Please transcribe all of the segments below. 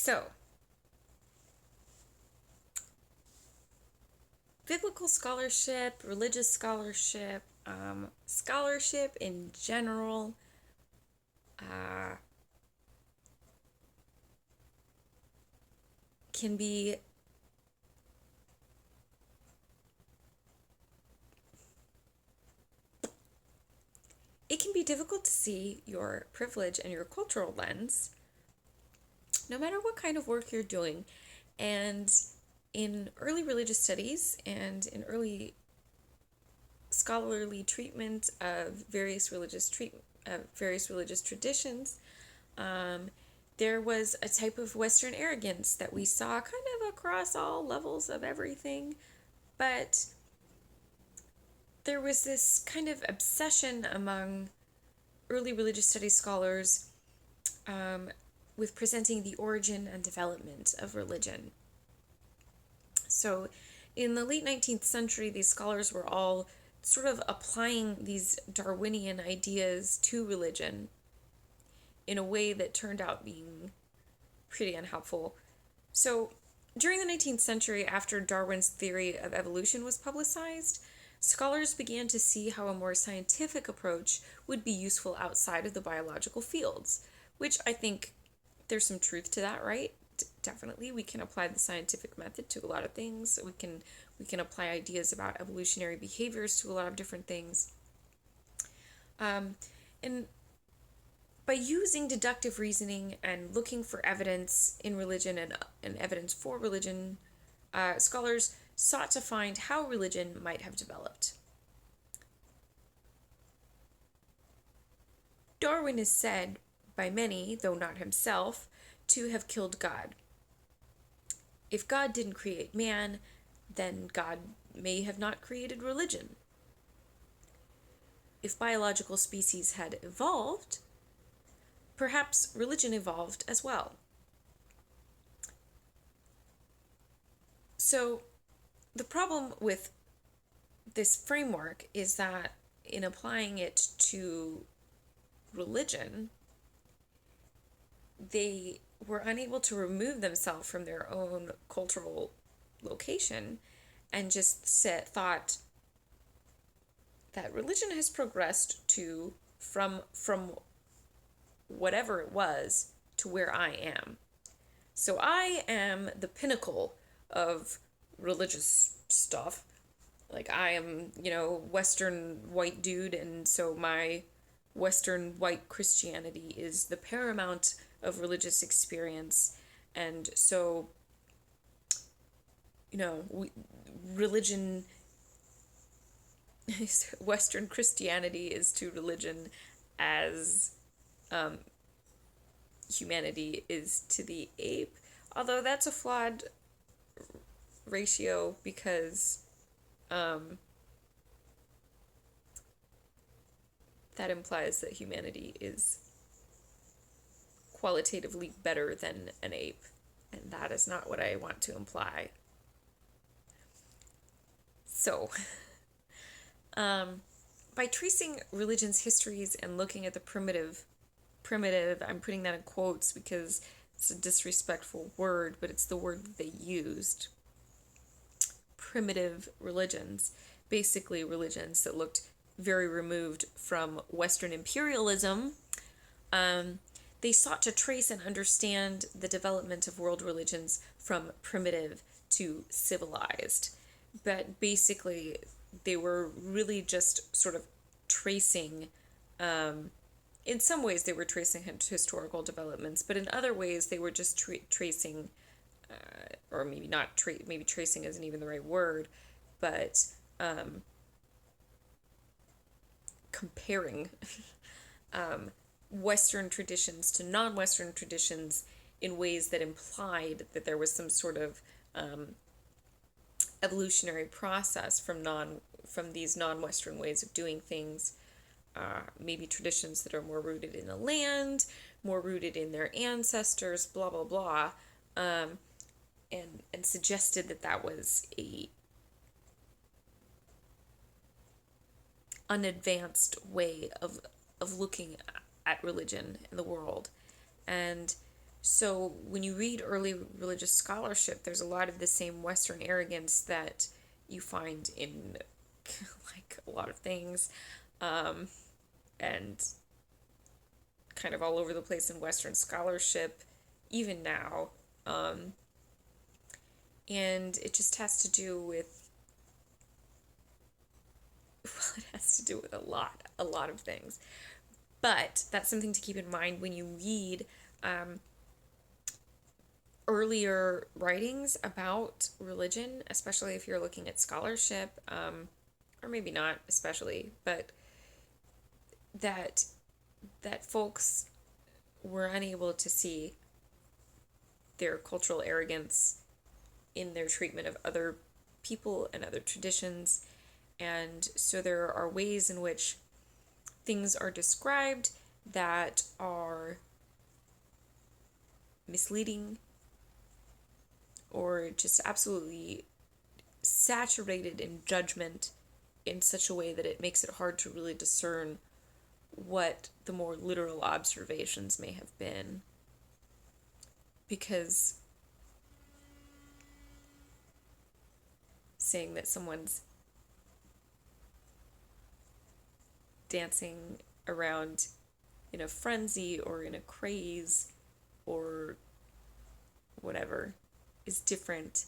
So, biblical scholarship, religious scholarship, scholarship in general, uh, can be it can be difficult to see your privilege and your cultural lens, no matter what kind of work you're doing. And in early religious studies and in early scholarly treatment of various religious traditions, um, there was a type of Western arrogance that we saw kind of across all levels of everything, but there was this kind of obsession among early religious studies scholars um, with presenting the origin and development of religion. So, in the late 19th century, these scholars were all sort of applying these Darwinian ideas to religion in a way that turned out being pretty unhelpful. So, during the 19th century, after Darwin's theory of evolution was publicized, scholars began to see how a more scientific approach would be useful outside of the biological fields, which I think there's some truth to that, right? Definitely, we can apply the scientific method to a lot of things. We can apply ideas about evolutionary behaviors to a lot of different things. Um, and by using deductive reasoning and looking for evidence in religion and evidence for religion, scholars sought to find how religion might have developed. Darwin is said by many, though not himself, to have killed God. If God didn't create man, then God may have not created religion. If biological species had evolved, perhaps religion evolved as well. So, the problem with this framework is that in applying it to religion, they were unable to remove themselves from their own cultural location and just thought that religion has progressed to from whatever it was to where I am. So I am the pinnacle of religious stuff. Like I am, Western white dude, and so my Western white Christianity is the paramount of religious experience. And so, religion, Western Christianity is to religion as um, humanity is to the ape. Although that's a flawed ratio because um, that implies that humanity is qualitatively better than an ape. And that is not what I want to imply. So, by tracing religion's histories and looking at the primitive, I'm putting that in quotes because it's a disrespectful word, but it's the word that they used. Primitive religions, basically religions that looked very removed from Western imperialism. They sought to trace and understand the development of world religions from primitive to civilized. But basically, they were really just sort of tracing, in some ways, they were tracing historical developments, but in other ways, they were just tracing, or maybe not, maybe tracing isn't even the right word, but comparing Western traditions to non-Western traditions in ways that implied that there was some sort of evolutionary process from these non-Western ways of doing things. Maybe traditions that are more rooted in the land, more rooted in their ancestors, blah blah blah, and suggested that that was a unadvanced way of looking at religion in the world. And So when you read early religious scholarship, there's a lot of the same Western arrogance that you find in like a lot of things, um, and kind of all over the place in Western scholarship, even now. Um, and it just has to do with, well, it has to do with a lot of things. But that's something to keep in mind when you read um, earlier writings about religion, especially if you're looking at scholarship, or maybe not especially, but that that folks were unable to see their cultural arrogance in their treatment of other people and other traditions. And so there are ways in which things are described that are misleading or just absolutely saturated in judgment in such a way that it makes it hard to really discern what the more literal observations may have been. Because saying that someone's dancing around in a frenzy or in a craze or whatever is different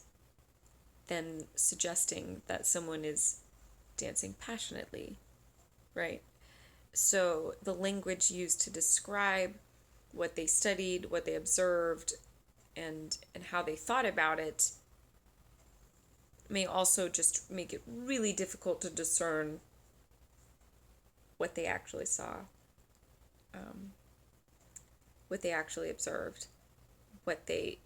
than suggesting that someone is dancing passionately, right? So the language used to describe what they studied, what they observed, and how they thought about it may also just make it really difficult to discern what they actually saw, um, what they actually observed, what they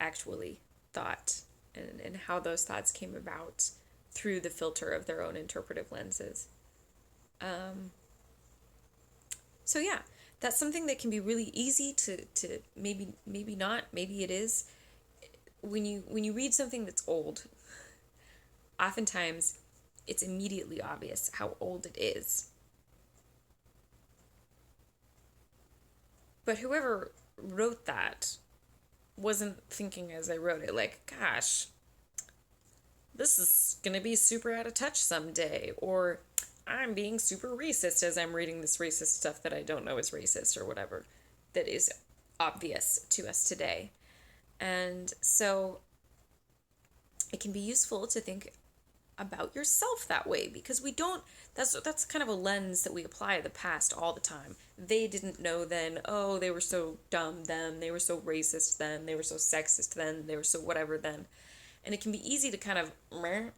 actually thought, and how those thoughts came about through the filter of their own interpretive lenses. Um, so yeah, that's something that can be really easy to maybe not, maybe it is. When you read something that's old, oftentimes it's immediately obvious how old it is. But whoever wrote that wasn't thinking as I wrote it, like, gosh, this is gonna be super out of touch someday, or I'm being super racist as I'm reading this racist stuff that I don't know is racist or whatever, that is obvious to us today. And so it can be useful to think about yourself that way, because we don't, that's kind of a lens that we apply to the past all the time. They didn't know then, oh, they were so dumb then, they were so racist then, they were so sexist then, they were so whatever then. And it can be easy to kind of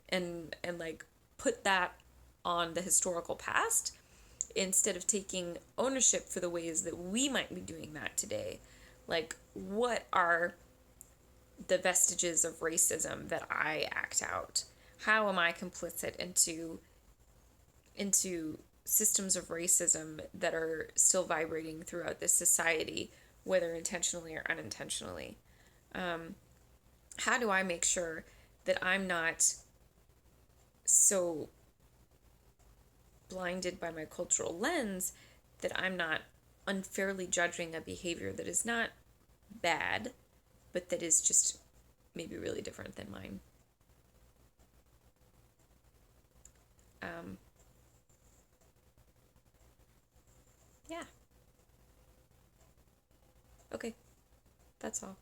and like put that on the historical past instead of taking ownership for the ways that we might be doing that today. Like, what are the vestiges of racism that I act out? How am I complicit into systems of racism that are still vibrating throughout this society, whether intentionally or unintentionally? How do I make sure that I'm not so blinded by my cultural lens that I'm not unfairly judging a behavior that is not bad, but that is just maybe really different than mine? Um, yeah. Okay. That's all.